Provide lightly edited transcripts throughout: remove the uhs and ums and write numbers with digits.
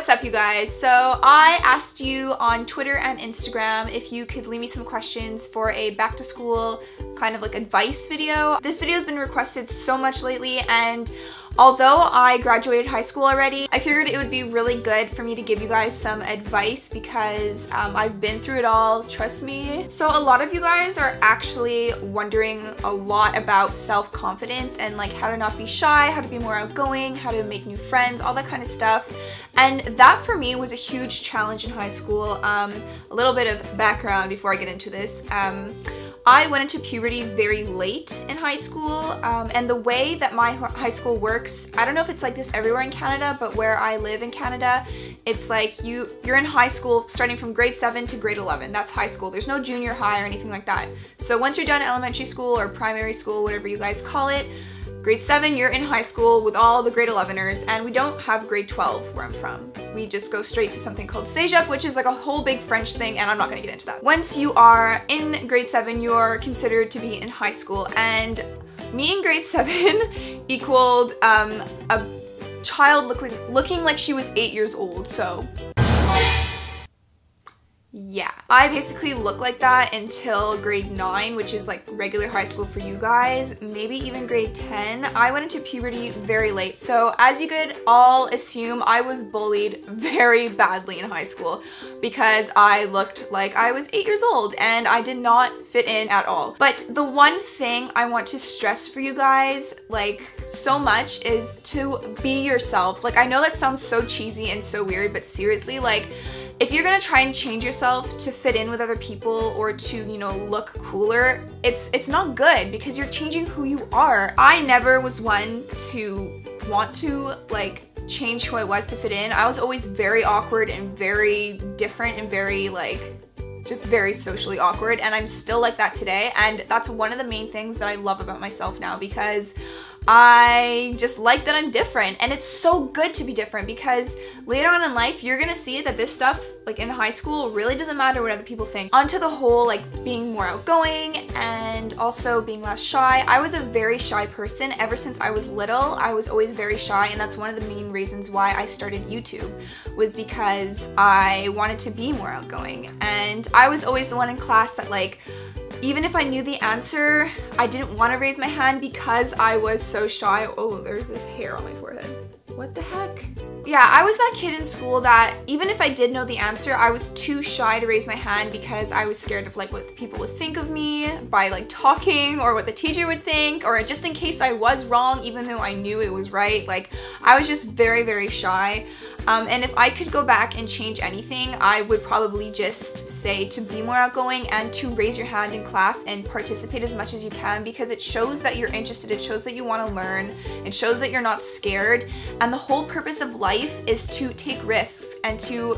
What's up, you guys? So I asked you on Twitter and Instagram if you could leave me some questions for a back to school kind of like advice video. This video has been requested so much lately, and although I graduated high school already, I figured it would be really good for me to give you guys some advice because I've been through it all, trust me. So a lot of you guys are actually wondering a lot about self-confidence and like how to not be shy, how to be more outgoing, how to make new friends, all that kind of stuff. And that for me was a huge challenge in high school. A little bit of background before I get into this. I went into puberty very late in high school, and the way that my high school works, I don't know if it's like this everywhere in Canada, but where I live in Canada, it's like you're in high school starting from grade 7 to grade 11. That's high school. There's no junior high or anything like that. So once you're done elementary school or primary school, whatever you guys call it, grade 7, you're in high school with all the grade 11ers, and we don't have grade 12 where I'm from. We just go straight to something called cégep, which is like a whole big French thing, and I'm not gonna get into that. Once you are in grade 7, you're considered to be in high school, and me in grade 7 equaled a child looking like she was 8 years old, so yeah. I basically looked like that until grade 9, which is like regular high school for you guys, maybe even grade 10. I went into puberty very late, so as you could all assume, I was bullied very badly in high school because I looked like I was 8 years old and I did not fit in at all. But the one thing I want to stress for you guys, like so much, is to be yourself. Like, I know that sounds so cheesy and so weird, but seriously, like, if you're gonna try and change yourself to fit in with other people or to, you know, look cooler, it's not good because you're changing who you are. I never was one to want to like change who I was to fit in. I was always very awkward and very different and very like just very socially awkward, and I'm still like that today, and that's one of the main things that I love about myself now because I just like that I'm different, and it's so good to be different because later on in life you're gonna see that this stuff like in high school really doesn't matter what other people think. Onto the whole like being more outgoing and also being less shy. I was a very shy person ever since I was little. I was always very shy, and that's one of the main reasons why I started YouTube, was because I wanted to be more outgoing, and I was always the one in class that like, even if I knew the answer, I didn't want to raise my hand because I was so shy. Oh, there's this hair on my forehead. What the heck? Yeah, I was that kid in school that even if I did know the answer, I was too shy to raise my hand because I was scared of like what people would think of me by like talking, or what the teacher would think, or just in case I was wrong even though I knew it was right. Like, I was just very, very shy. And if I could go back and change anything, I would probably just say to be more outgoing and to raise your hand in class and participate as much as you can, because it shows that you're interested, it shows that you want to learn, it shows that you're not scared. And the whole purpose of life is to take risks and to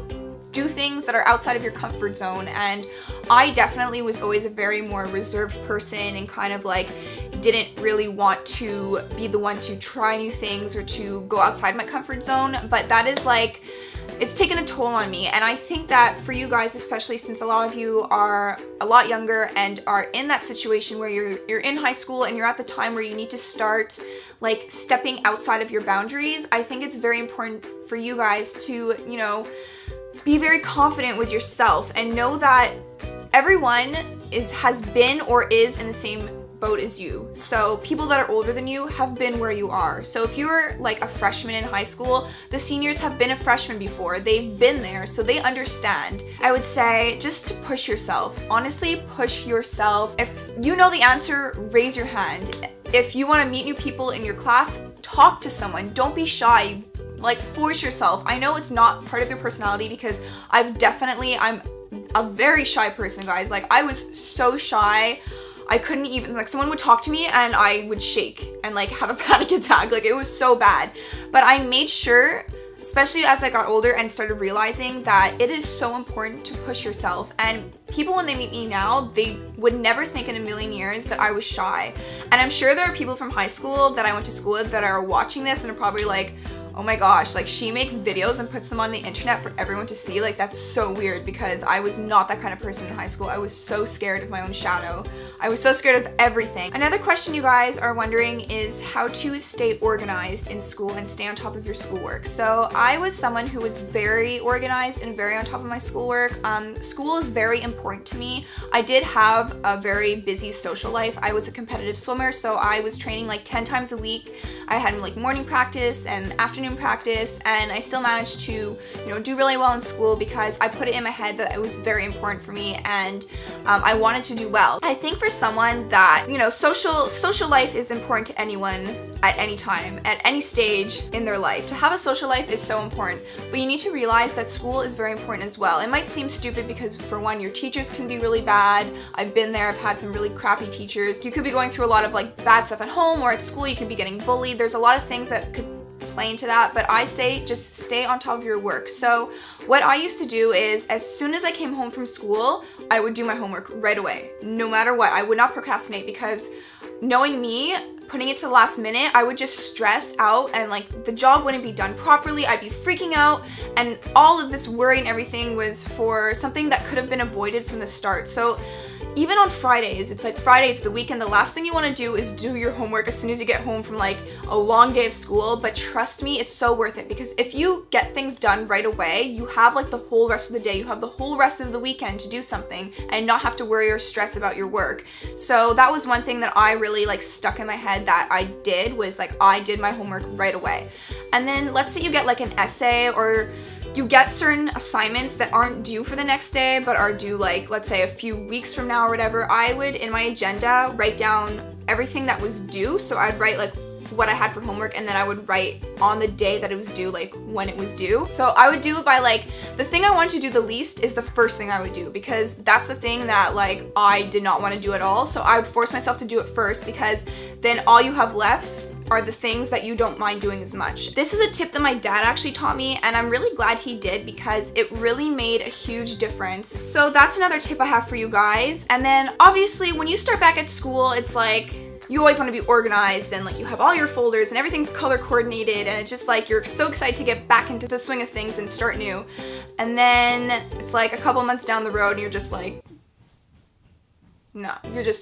do things that are outside of your comfort zone. And I definitely was always a very more reserved person and kind of like didn't really want to be the one to try new things or to go outside my comfort zone, but that is like, it's taken a toll on me. And I think that for you guys, especially since a lot of you are a lot younger and are in that situation where you're in high school and you're at the time where you need to start like stepping outside of your boundaries, I think it's very important for you guys to, you know, be very confident with yourself and know that everyone has been or is in the same boat as you. So people that are older than you have been where you are. So if you're like a freshman in high school, the seniors have been a freshman before. They've been there, so they understand. I would say just to push yourself. Honestly, push yourself. If you know the answer, raise your hand. If you want to meet new people in your class, talk to someone. Don't be shy. Like, force yourself. I know it's not part of your personality because I'm a very shy person, guys. Like, I was so shy. I couldn't even, like, someone would talk to me and I would shake and like have a panic attack. Like, it was so bad. But I made sure, especially as I got older and started realizing that it is so important to push yourself. And people, when they meet me now, they would never think in a million years that I was shy. And I'm sure there are people from high school that I went to school with that are watching this and are probably like, oh my gosh, like she makes videos and puts them on the internet for everyone to see. Like that's so weird because I was not that kind of person in high school. I was so scared of my own shadow. I was so scared of everything. Another question you guys are wondering is how to stay organized in school and stay on top of your schoolwork. So I was someone who was very organized and very on top of my schoolwork. School is very important to me. I did have a very busy social life. I was a competitive swimmer, so I was training like 10 times a week. I had like morning practice and afternoon practice, and I still managed to, you know, do really well in school because I put it in my head that it was very important for me, and I wanted to do well. I think for someone that, you know, social life is important to anyone at any time, at any stage in their life. To have a social life is so important, but you need to realize that school is very important as well. It might seem stupid because for one, your teachers can be really bad. I've been there, I've had some really crappy teachers. You could be going through a lot of like bad stuff at home or at school. You could be getting bullied. There's a lot of things that could play into that, but I say just stay on top of your work. So what I used to do is as soon as I came home from school, I would do my homework right away, no matter what. I would not procrastinate because knowing me, putting it to the last minute, I would just stress out and like the job wouldn't be done properly. I'd be freaking out, and all of this worry and everything was for something that could have been avoided from the start. So even on Fridays, it's like Friday, it's the weekend, the last thing you want to do is do your homework as soon as you get home from like a long day of school. But trust me, it's so worth it because if you get things done right away, you have like the whole rest of the day, you have the whole rest of the weekend to do something and not have to worry or stress about your work. So that was one thing that I really like stuck in my head that I did, was like I did my homework right away. And then let's say you get like an essay, or you get certain assignments that aren't due for the next day but are due like, let's say a few weeks from now or whatever. I would, in my agenda, write down everything that was due. So I'd write like what I had for homework, and then I would write on the day that it was due, like when it was due. So I would do it by like, the thing I want to do the least is the first thing I would do, because that's the thing that like I did not want to do at all. So I would force myself to do it first, because then all you have left are the things that you don't mind doing as much. This is a tip that my dad actually taught me, and I'm really glad he did because it really made a huge difference. So that's another tip I have for you guys. And then obviously when you start back at school, it's like you always want to be organized and like you have all your folders and everything's color coordinated, and it's just like you're so excited to get back into the swing of things and start new. And then it's like a couple months down the road and you're just like, no,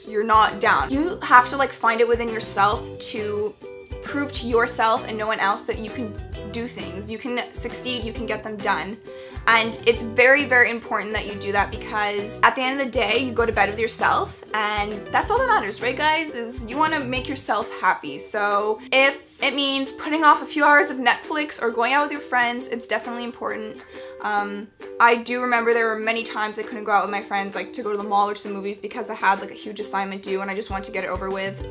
you're not down. You have to like find it within yourself to prove to yourself and no one else that you can do things, you can succeed, you can get them done. And it's very, very important that you do that, because at the end of the day, you go to bed with yourself, and that's all that matters, right guys? Is you want to make yourself happy. So if it means putting off a few hours of Netflix or going out with your friends, it's definitely important. I do remember there were many times I couldn't go out with my friends, like to go to the mall or to the movies, because I had like a huge assignment due and I just wanted to get it over with.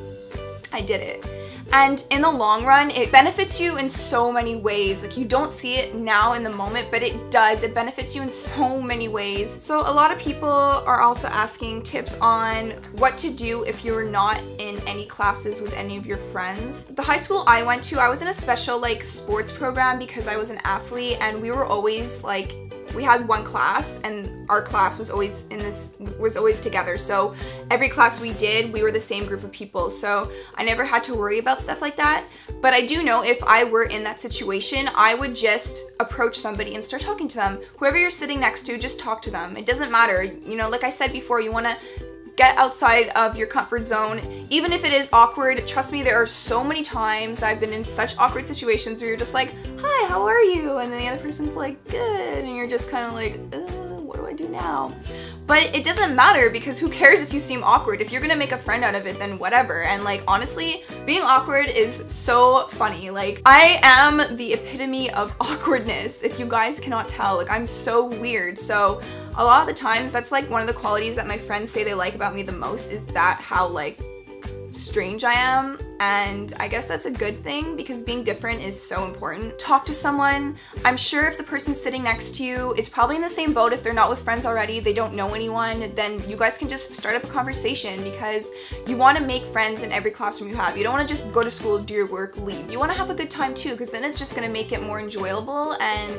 I did it. And in the long run, it benefits you in so many ways. Like you don't see it now in the moment, but it does. It benefits you in so many ways. So a lot of people are also asking tips on what to do if you're not in any classes with any of your friends. The high school I went to, I was in a special like sports program because I was an athlete, and we were always like, we had one class and our class was always together. So every class we did, we were the same group of people. So I never had to worry about stuff like that. But I do know if I were in that situation, I would just approach somebody and start talking to them. Whoever you're sitting next to, just talk to them. It doesn't matter. You know, like I said before, you want to get outside of your comfort zone. Even if it is awkward, trust me, there are so many times I've been in such awkward situations where you're just like, hi, how are you? And then the other person's like, good. And you're just kind of like, what do I do now? But it doesn't matter, because who cares if you seem awkward? If you're gonna make a friend out of it, then whatever. And like, honestly, being awkward is so funny. Like, I am the epitome of awkwardness, if you guys cannot tell. Like, I'm so weird. So a lot of the times, that's like one of the qualities that my friends say they like about me the most, is that how like strange I am. And I guess that's a good thing, because being different is so important. Talk to someone. I'm sure if the person sitting next to you is probably in the same boat, if they're not with friends already, they don't know anyone, then you guys can just start up a conversation, because you want to make friends in every classroom you have. You don't want to just go to school, do your work, leave. You want to have a good time too, because then it's just going to make it more enjoyable and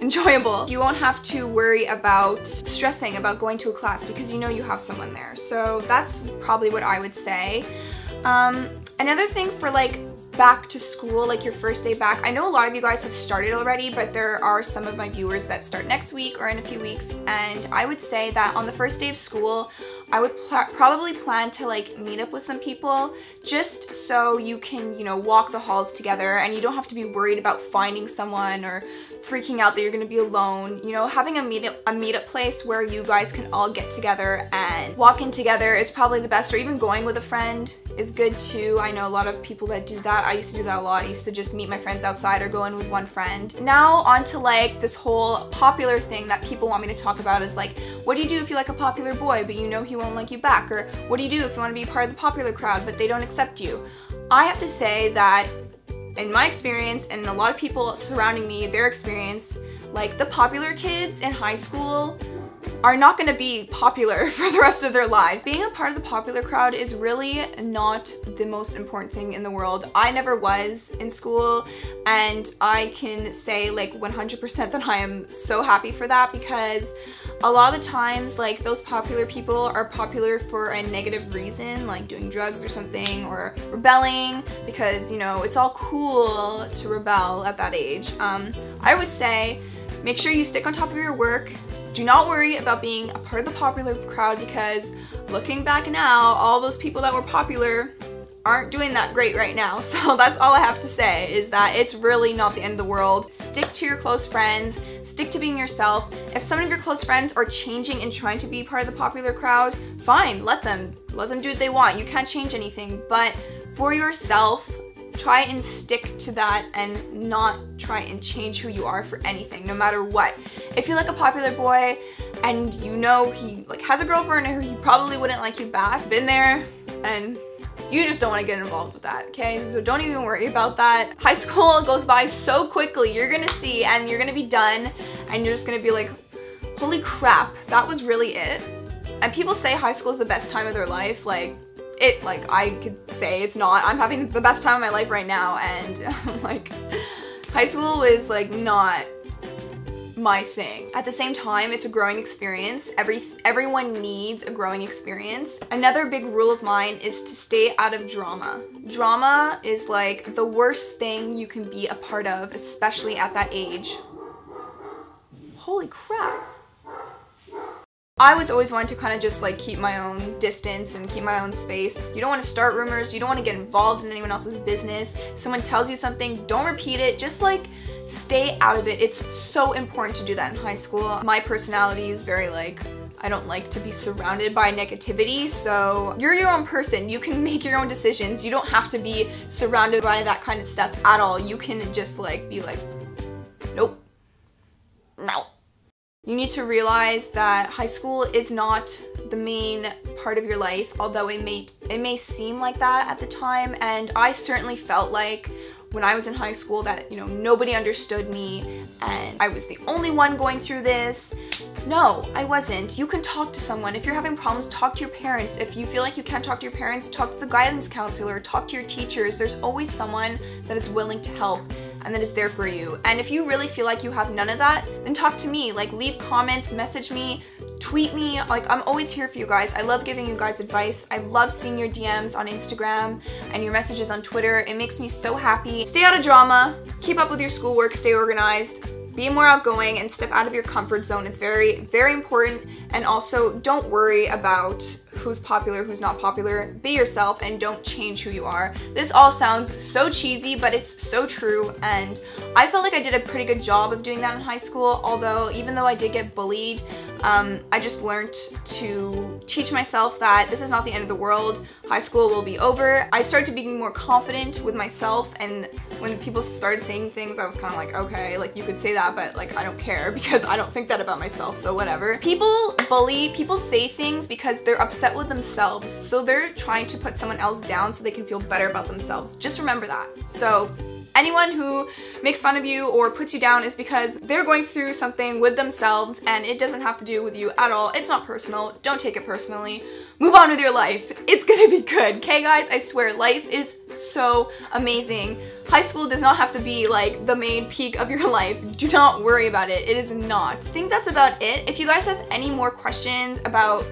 enjoyable. You won't have to worry about stressing about going to a class, because you know you have someone there. So that's probably what I would say. Another thing for like back to school, like your first day back. I know a lot of you guys have started already, but there are some of my viewers that start next week or in a few weeks, and I would say that on the first day of school, I would probably plan to like meet up with some people just so you can, you know, walk the halls together and you don't have to be worried about finding someone or freaking out that you're gonna be alone. You know, having a meetup place where you guys can all get together and walk in together is probably the best, or even going with a friend is good too. I know a lot of people that do that. I used to do that a lot. I used to just meet my friends outside or go in with one friend. Now on to like this whole popular thing that people want me to talk about is like, what do you do if you like a popular boy but you know he won't like you back? Or what do you do if you want to be part of the popular crowd but they don't accept you? I have to say that in my experience and a lot of people surrounding me, their experience, like the popular kids in high school are not going to be popular for the rest of their lives. Being a part of the popular crowd is really not the most important thing in the world. I never was in school, and I can say like 100% that I am so happy for that, because a lot of the times like those popular people are popular for a negative reason, like doing drugs or something, or rebelling, because, you know, it's all cool to rebel at that age. I would say make sure you stick on top of your work. Do not worry about being a part of the popular crowd, because looking back now, all those people that were popular aren't doing that great right now. So that's all I have to say, is that it's really not the end of the world. Stick to your close friends, stick to being yourself. If some of your close friends are changing and trying to be part of the popular crowd, fine, let them do what they want. You can't change anything, but for yourself, try and stick to that and not try and change who you are for anything, no matter what. If you're like a popular boy and you know he like has a girlfriend or he probably wouldn't like you back, been there, and you just don't want to get involved with that, okay? So don't even worry about that. High school goes by so quickly. You're gonna see, and you're gonna be done, and you're just gonna be like, holy crap, that was really it? And people say high school is the best time of their life. Like I could say it's not. I'm having the best time of my life right now, and like high school was like not my thing. At the same time, it's a growing experience. Everyone needs a growing experience. Another big rule of mine is to stay out of drama. Drama is like the worst thing you can be a part of, especially at that age. Holy crap. I was always one to kind of just like keep my own distance and keep my own space. You don't want to start rumors. You don't want to get involved in anyone else's business. If someone tells you something, don't repeat it. Just like stay out of it. It's so important to do that in high school. My personality is very like, I don't like to be surrounded by negativity, so you're your own person. You can make your own decisions. You don't have to be surrounded by that kind of stuff at all. You can just like be like, nope, no. You need to realize that high school is not the main part of your life, although it may seem like that at the time, and I certainly felt like when I was in high school that, you know, nobody understood me and I was the only one going through this. No, I wasn't. You can talk to someone. If you're having problems, talk to your parents. If you feel like you can't talk to your parents, talk to the guidance counselor, talk to your teachers. There's always someone that is willing to help and that is there for you. And if you really feel like you have none of that, then talk to me. Like, leave comments, message me, tweet me. Like, I'm always here for you guys. I love giving you guys advice. I love seeing your DMs on Instagram and your messages on Twitter. It makes me so happy. Stay out of drama, keep up with your schoolwork, stay organized, be more outgoing, and step out of your comfort zone. It's very, very important. And also, don't worry about who's popular, who's not popular. Be yourself and don't change who you are. This all sounds so cheesy, but it's so true, and I felt like I did a pretty good job of doing that in high school, although even though I did get bullied, I just learned to teach myself that this is not the end of the world. High school will be over. I started to be more confident with myself, and when people started saying things, I was kind of like, okay, like you could say that, but like I don't care because I don't think that about myself, so whatever. People bully, people say things because they're upset with themselves, so they're trying to put someone else down so they can feel better about themselves. Just remember that. So anyone who makes fun of you or puts you down is because they're going through something with themselves, and it doesn't have to do with you at all. It's not personal. Don't take it personally. Move on with your life. It's gonna be good, okay guys? I swear, life is so amazing. High school does not have to be like the main peak of your life. Do not worry about it. It is not. I think that's about it. If you guys have any more questions about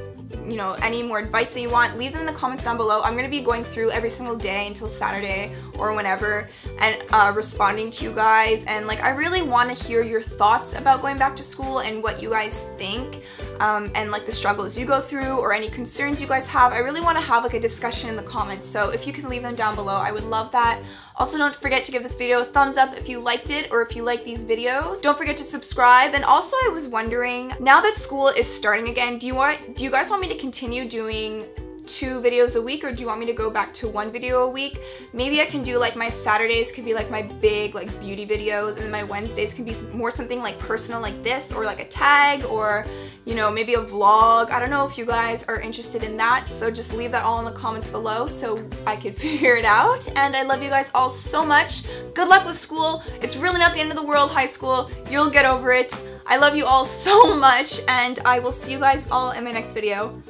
you know, any more advice that you want, leave them in the comments down below. I'm gonna be going through every single day until Saturday or whenever and responding to you guys, and like I really want to hear your thoughts about going back to school and what you guys think, and like the struggles you go through or any concerns you guys have. I really want to have like a discussion in the comments, so if you can leave them down below, I would love that. Also, don't forget to give this video a thumbs up if you liked it or if you like these videos. Don't forget to subscribe. And also, I was wondering, now that school is starting again, do you guys want me to continue doing 2 videos a week, or do you want me to go back to 1 video a week? Maybe I can do like my Saturdays could be like my big like beauty videos, and then my Wednesdays can be more something like personal like this, or like a tag, or you know, maybe a vlog. I don't know if you guys are interested in that, so just leave that all in the comments below so I could figure it out. And I love you guys all so much. Good luck with school. It's really not the end of the world, high school. You'll get over it. I love you all so much, and I will see you guys all in my next video.